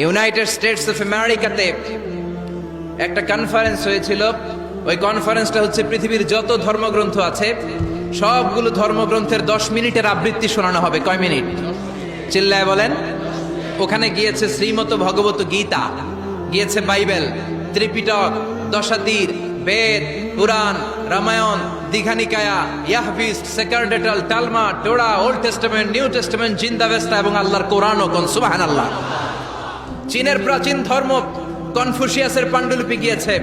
United states of আমেরিকাতে একটা conference হয়েছিল। ওই কনফারেন্সটা হচ্ছে পৃথিবীর যত ধর্মগ্রন্থ আছে সবগুলো ধর্মগ্রন্থের 10 মিনিটের আবৃত্তি শোনানো হবে। কয় মিনিট? চিল্লায় বলেন। ওখানে গিয়েছে শ্রীমত ভগবত গীতা, গিয়েছে বাইবেল, ত্রিপিটক, দশাতীর, বেদ, পুরাণ, রামায়ণ, দীঘানিকায়া, ইয়াহবিস, সেকারডেটাল, টালমা, Torah, Old Testament, New Testament, জিন্দাবেস্তা এবং আল্লাহর কোরআনও। কোন সুবহানাল্লাহ। চীনের প্রাচীন ধর্ম কনফুসিয়াসের পাণ্ডুলিপি গিয়েছে।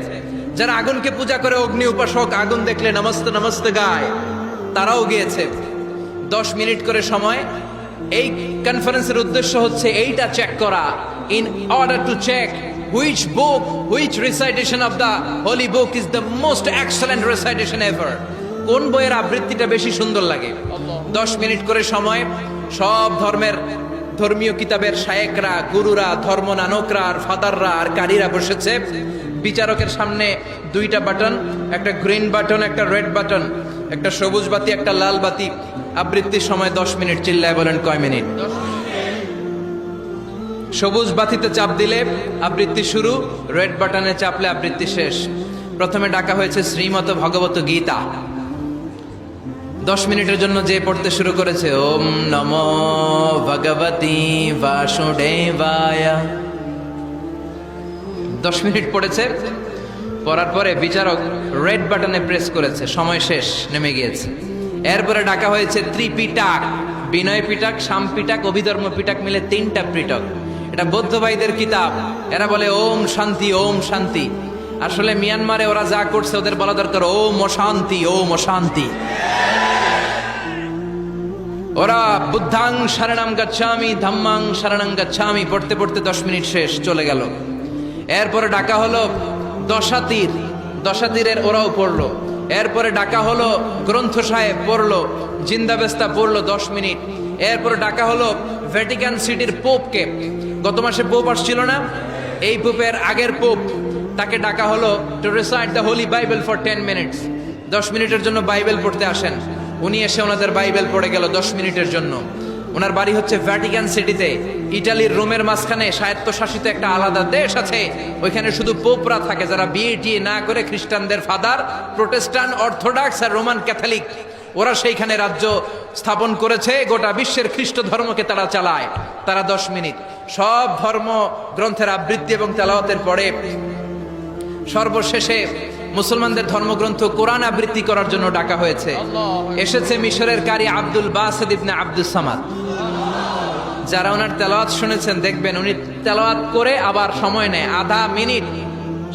যারা আগুনকে পূজা করে, অগ্নি উপাসক, আগুন দেখলে নমস্তে নমস্তে গায়, তারাও গিয়েছে। 10 মিনিট করে সময়। এই কনফারেন্সের উদ্দেশ্য হচ্ছে এইটা চেক করা, in order to check which book, which recitation of the holy book is the most excellent recitation ever. কোন বইয়ের আবৃত্তিটা বেশি সুন্দর লাগে। 10 মিনিট করে সময়। সব ধর্মের ধর্মীয় কিতাবের শায়েকরা, গুরুরা, ধর্ম নানকরা আর ফাদাররা আর কারীরা বসেছে। বিচারকের সামনে 2টা বাটন, একটা গ্রিন বাটন, একটা রেড বাটন, একটা সবুজ বাতি, একটা লাল বাতি। আবৃত্তির সময় 10 মিনিট। চিল্লায় বলেন কয় মিনিট? সবুজ বাতিতে চাপ দিলে আবৃত্তি শুরু, রেড বাটনে চাপলে আবৃত্তি শেষ। প্রথমে ডাকা হয়েছে শ্রীমত ভগবত গীতা। 10 মিনিটের জন্য যে পড়তে শুরু করেছে, ওম নমো ভগবতী বাসুদেবায়। 10 মিনিট পড়েছে। পড়ার পরে বিচারক রেড বাটনে প্রেস করেছে, সময় শেষ, নেমে গিয়েছে। এরপরে ডাকা হয়েছে ত্রিপিটক, বিনয় পিটক, শাম পিটক, অভিধর্ম পিটক মিলে 3টা পিটক। এটা বৌদ্ধ ভাইদের কিতাব। এরা বলে ওম শান্তি, ওম শান্তি। আসলে মিয়ানমারে ওরা যা করছে ওদের বলা দরকার ওম অশান্তি, ওম অশান্তি। ওরা বুদ্ধাং শরণং গচ্ছামি, ধাম্মাং শরণং গচ্ছামি পড়তে পড়তে 10 মিনিট শেষ, চলে গেল। এরপরে ডাকা হলো দশাতীর, দশাতীরের ওরাও পড়লো। এরপরে ডাকা হলো গ্রন্থ সাহেব, পড়লো। জিন্দাবেস্তা পড়লো 10 মিনিট। এরপরে ডাকা হলো ভ্যাটিকান সিটির পোপকে। গত মাসে পোপ আসছিল না? এই পোপের আগের পোপ, তাকে ডাকা হলো to recite the Holi Bible for 10 minutes. 10 মিনিটের জন্য বাইবেল পড়তে আসেন। উনি এসে ওনাদের বাইবেল পড়ে গেল 10 মিনিটের জন্য। ওনার বাড়ি হচ্ছে ভ্যাটিকান সিটিতে, ইটালির রোমের মাঝখানে স্বায়ত্তশাসিত একটা আলাদা দেশ আছে। ওইখানে শুধু পোপরা থাকে, যারা বিয়ে টিয়ে না করে খ্রিস্টানদের ফাদার, প্রোটেস্ট্যান্ট, অর্থোডক্স আর রোমান ক্যাথলিক, ওরা সেইখানে রাজ্য স্থাপন করেছে। গোটা বিশ্বের খ্রিস্ট ধর্মকে তারা চালায়। তারা 10 মিনিট সব ধর্ম গ্রন্থের আবৃত্তি এবং তেলাওয়াতের পরে সর্বশেষে মুসলমানদের ধর্মগ্রন্থ কোরআন আবৃত্তি করার জন্য ডাকা হয়েছে। এসেছে মিশরের কারি Abdul Basit ibne Abdus Samad. যারা ওনার তেলাওয়াত শুনেছেন দেখবেন উনি তেলাওয়াত করে আবার সময় নেয়, আধা মিনিট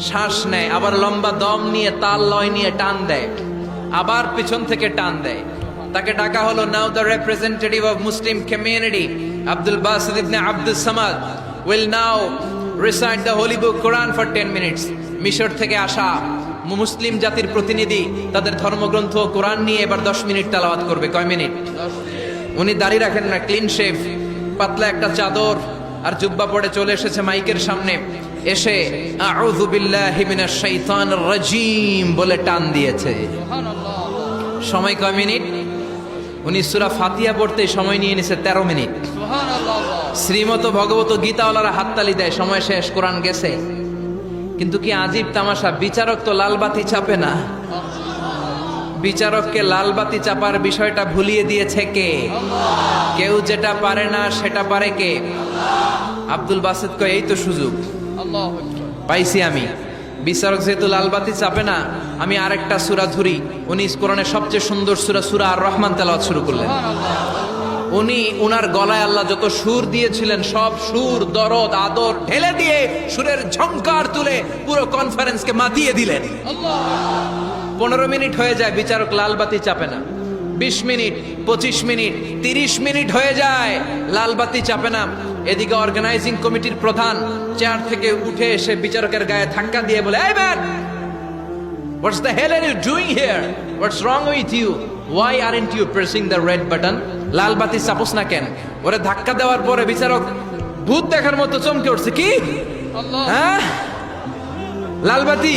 শ্বাস নেয়, আবার লম্বা দম নিয়ে তাল লয় নিয়ে টান দেয়, আবার পিছন থেকে টান দেয়। তাকে ডাকা হলো now the representative of Muslim community Abdul Basit ibne Abdus Samad will now recite the holy book Quran for 10 minutes. মিশর থেকে আসা মুসলিম জাতির প্রতিনিধি তাদের ধর্মগ্রন্থ কোরআন নিয়ে এবার 10 মিনিট তেলাওয়াত করবে। কয় মিনিট? উনি দাড়ি রাখেন না, ক্লিন শেভ, পাতলা একটা চাদর আর জুব্বা পরে চলে এসেছে মাইকের সামনে। এসে আউযু বিল্লাহি মিনাশ শাইতানির রাজীম বলে টান দিয়েছে। সময় কয় মিনিট? উনি সূরা ফাতিহা পড়তে সময় নিয়ে নিছে 13 মিনিট। শ্রীমত ভগবত গীতাওয়ালারা হাততালি দেয়, সময় শেষ, কোরআন গেছে। কিন্তু কি আজীব তামাশা, বিচারক তো লাল বাতি চাপে না। বিচারককে লাল বাতি চাপার বিষয়টা ভুলিয়ে দিয়েছে কে? কেউ যেটা পারে না সেটা পারে কে? আব্দুল বাসিত কয় এই তো সুযোগ পাইছি আমি। বিচারক যেহেতু লাল বাতি চাপে না, আমি আরেকটা সূরা ধরি। উনি কোরআনের সবচেয়ে সুন্দর সূরা, সূরা আর রহমান তেলাওয়াত শুরু করলেন। উনি উনার গলায় আল্লাহ যত সুর দিয়েছিলেন সব সুর, দরদ, আদর ঢেলে দিয়ে সুরের ঝংকার তুলে পুরো কনফারেন্সকে মাতিয়ে দিলেন। 15 মিনিট হয়ে যায়, বিচারক লাল বাতি চাপে না। 20 মিনিট, 25 মিনিট, 30 মিনিট হয়ে যায়, লাল বাতি চাপে না। এদিকে অর্গানাইজিং কমিটির প্রধান চেয়ার থেকে উঠে এসে বিচারকের গায়ে ধাক্কা দিয়ে বলে, এই man, what's the hell are you doing here? What's wrong with you? Why aren't you pressing the red button? লাল বাতি চাপোস না কেন? ওরে ধাক্কা দেওয়ার পরে বিচারক ভূত দেখার মতো চমকে উঠছে। কি? হ্যাঁ, লাল বাতি।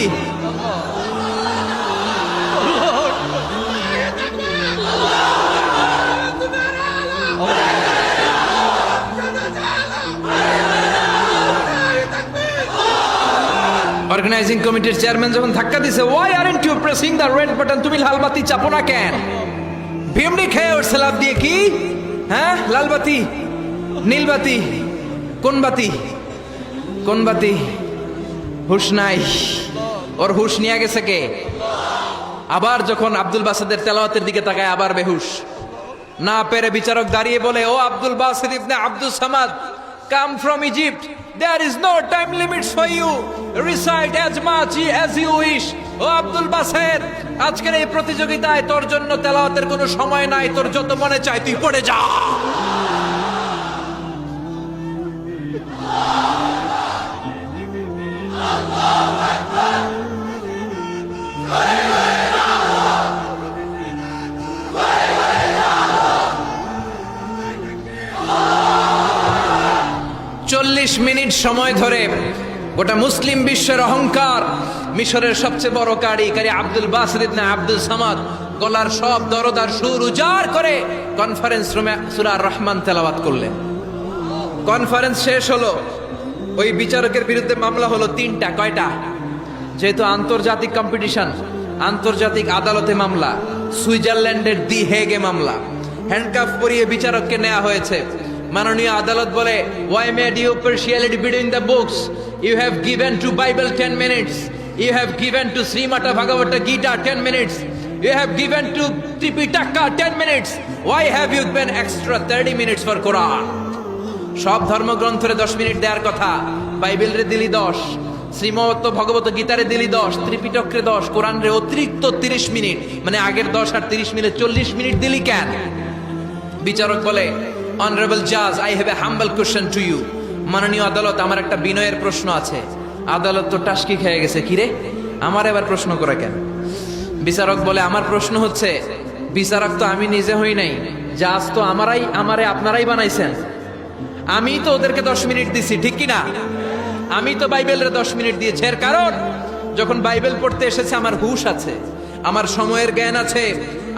অর্গানাইজিং কমিটির চেয়ারম্যান যখন ধাক্কা দিছে, why aren't you pressing the red button, তুমি লাল বাতি চাপো না কেন? ভিমডি খেয়ে ওর লাভ দিয়ে কি, হ্যাঁ লাল বাতি নীল বাতি, কোন বাতি কোন বাতি? হুশ নাই, ওর হুশ নিয়ে গেছে কে? আবার যখন আব্দুল বাসেদের তেলাওয়াতের দিকে তাকায় আবার বেহুশ। না পেরে বিচারক দাঁড়িয়ে বলে, ও Abdul Basid ibne Abdus Samad, come from Egypt, there is no time limits for you, recite as much as you wish. ও আব্দুল বাসেদ, আজকের এই প্রতিযোগিতায় তোর জন্য তেলাওয়াতের কোনো সময় নাই, তোর যত মনে চায় তুই পড়ে যা। চল্লিশ মিনিট সময় ধরে গোটা মুসলিম বিশ্বের অহংকার, মিশরের সবচেয়ে বড় কারি আব্দুল বাসিদ ইবনে আব্দুল সামাদ গলার সব দরদার সুর উজাড় করে কনফারেন্স রুমে সূরা আর রহমান তেলাওয়াত করলেন। কনফারেন্স শেষ হলো, ওই বিচারকের বিরুদ্ধে মামলা হলো তিনটা। কয়টা? যেহেতু আন্তর্জাতিক কম্পিটিশন, আন্তর্জাতিক আদালতে মামলা, সুইজারল্যান্ডের দি হেগে মামলা। হ্যান্ডকাফ পরিয়ে বিচারককে নেওয়া হয়েছে। মাননীয় আদালত বলে, why made you partiality between the books? You have given to Bible 10 minutes. You have given to Srimata Bhagavata Gita 10 minutes. You have given to Tripitaka 10 minutes. Why have you given extra 30 minutes for Quran? সব ধর্মগ্রন্থরে 10 minute দেওয়ার কথা, বাইবেলরে দিলি 10, শ্রীমত ভগবত গীতারে দিলি 10, ত্রিপিটকরে 10, কোরআনরে অতিরিক্ত 30 minute, মানে আগের 10 আর 30 মিলে 40 minute দিলি কেন? বিচারক বলে, অনারেবল জাজ, I have a humble question to you. মাননীয় আদালত, আমার একটা বিনয়ের প্রশ্ন আছে। আদালত তো টাসকি খেয়ে গেছে, কিরে আমার এবার প্রশ্ন করে কেন? বিচারক বলে, আমার প্রশ্ন হচ্ছে, বিচারক তো আমি নিজে হই নাই, জাজ তো আমারে আপনারাই বানাইছেন। আমি তো ওদেরকে 10 মিনিট দিছি, ঠিক কিনা? আমি তো বাইবেলের 10 মিনিট দিয়েছি। এর কারণ, যখন বাইবেল পড়তে এসেছে আমার হুশ আছে, আমার সময়ের জ্ঞান আছে,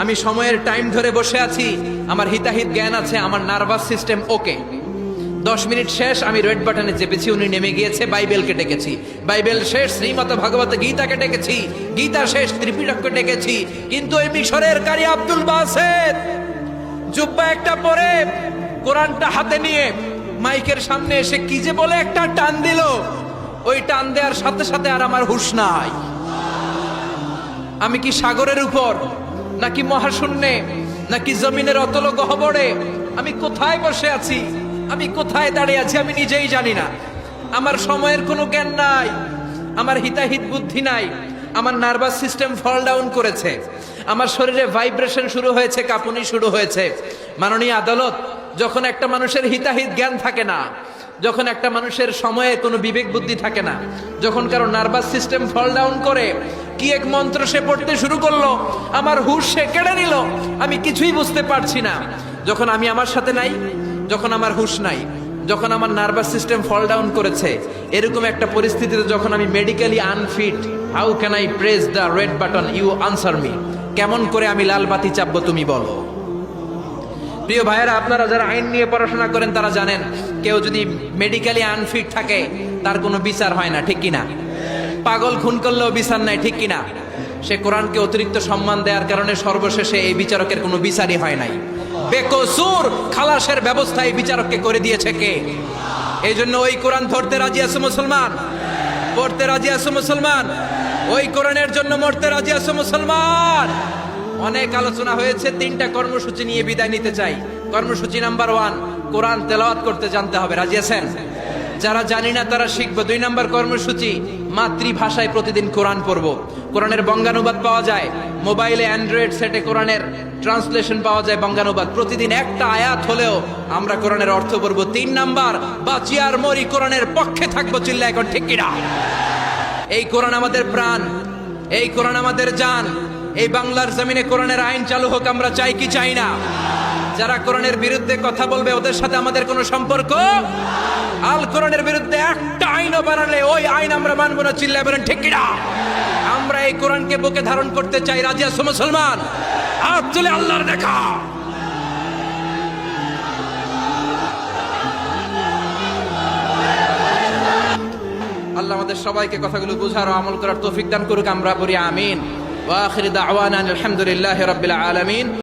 আমি সময়ের টাইম ধরে বসে আছি, আমার হিতাহিত জ্ঞান আছে, আমার নার্ভাস সিস্টেম ওকে। 10 মিনিট শেষ, আমি রেড বাটনে চেপেছি, উনি নেমে গিয়েছে, বাইবেলকে ডেকেছি, বাইবেল শেষ, শ্রীমত ভগবত গীতাকে ডেকেছি, গীতা শেষ, ত্রিপিটককে ডেকেছি। কিন্তু এই মিশরের কারি আব্দুল বাসেদ জুব্বা একটা পরে কোরআনটা হাতে নিয়ে মাইকের সামনে এসে কি যে বলে একটা টান দিল, ওই টান দেওয়ার সাথে সাথে আর আমার হুঁশ নাই। আমি কি সাগরের উপর, নাকি মহাশূন্যে, নাকি জমিনের অতল গহ্বরে? আমি কোথায় বসে আছি, আমি কোথায় দাঁড়িয়ে আছি, আমি নিজেই জানি না। আমার সময়ের কোনো জ্ঞান নাই, আমার হিতাহিত বুদ্ধি নাই, আমার নার্ভাস সিস্টেম ফল ডাউন করেছে, আমার শরীরে ভাইব্রেশন শুরু হয়েছে, কাঁপুনি শুরু হয়েছে। মাননীয় আদালত, যখন একটা মানুষের হিতাহিত জ্ঞান থাকে না, যখন একটা মানুষের সময়ে কোনো বিবেক বুদ্ধি থাকে না, যখন কারো নার্ভাস সিস্টেম ফল ডাউন করে, কি এক মন্ত্র সে পড়তে শুরু করলো, আমার হুঁশ সে কেড়ে নিল, আমি কিছুই বুঝতে পারছি না। যখন আমি আমার সাথে নাই, যখন আমার হুঁশ নাই, যখন আমার নার্ভাস সিস্টেম ফল ডাউন করেছে, এরকম একটা পরিস্থিতিতে যখন আমি medically unfit, how can I press the red button? You answer me. কেমন করে আমি লাল বাতি চাপবো তুমি বলো? প্রিয় ভাইয়েরা, আপনারা যারা আইন নিয়ে পড়াশোনা করেন তারা জানেন, কেউ যদি মেডিকেলি আনফিট থাকে তার কোনো বিচার হয় না, ঠিক কিনা? পাগল খুন করলেও বিচার নাই, ঠিক কিনা? সে কোরআনকে অতিরিক্ত সম্মান দেওয়ার কারণে সর্বশেষে এই বিচারকের কোনো বিচারই হয় নাই। বেকসুর খালাসের ব্যবস্থা এই বিচারককে করে দিয়েছে কে? এই জন্য ওই কোরআন ধরতে রাজি আছে মুসলমান, পড়তে রাজি আছে মুসলমান, ওই কোরআনের জন্য মরতে রাজি আছে মুসলমান। অনেক আলোচনা হয়েছে, 3টা কর্মসূচি নিয়ে বিদায় নিতে চাই। কর্মসূচি নাম্বার 1, কোরআন তেলাওয়াত করতে জানতে হবে, রাজি আছেন? যারা জানি না তারা শিখবো। 2 নম্বর কর্মসূচি, মাতৃভাষায় প্রতিদিন কোরআন পড়বো। কোরআনের বঙ্গানুবাদ পাওয়া যায় মোবাইলে, অ্যান্ড্রয়েড সেটে কোরআনের ট্রান্সলেশন পাওয়া যায়, বঙ্গানুবাদ। প্রতিদিন একটা আয়াত হলেও আমরা কোরআনের অর্থ পড়বো। 3 নাম্বার, বাঁচি আর মরি কোরআনের পক্ষে থাকবো, চিল্লা এখন ঠিক কিনা? এই কোরআন আমাদের প্রাণ, এই কোরআন আমাদের জান। এই বাংলার জমিনে কোরআনের আইন চালু হোক, আমরা চাই কি চাই না? যারা কোরআনের বিরুদ্ধে কথা বলবে ওদের সাথে আমাদের কোনো সম্পর্ক। আল কোরআনের বিরুদ্ধে একটা আইনও বানালে ওই আইন আমরা মানবো না, চিল্লায় বলেন ঠিক কিনা? আমরা এই কোরআনকে বুকে ধারণ করতে চাই, রাজি আছো মুসলমান? হাত তুলে আল্লাহর দেখা। আল্লাহ আমাদের সবাইকে কথাগুলো বুঝার ও আমল করার তৌফিক দান করুক। আমরা বলি আমিন। ওয়া আখির দাওয়ানা আলহামদুলিল্লাহি রাব্বিল আলামিন।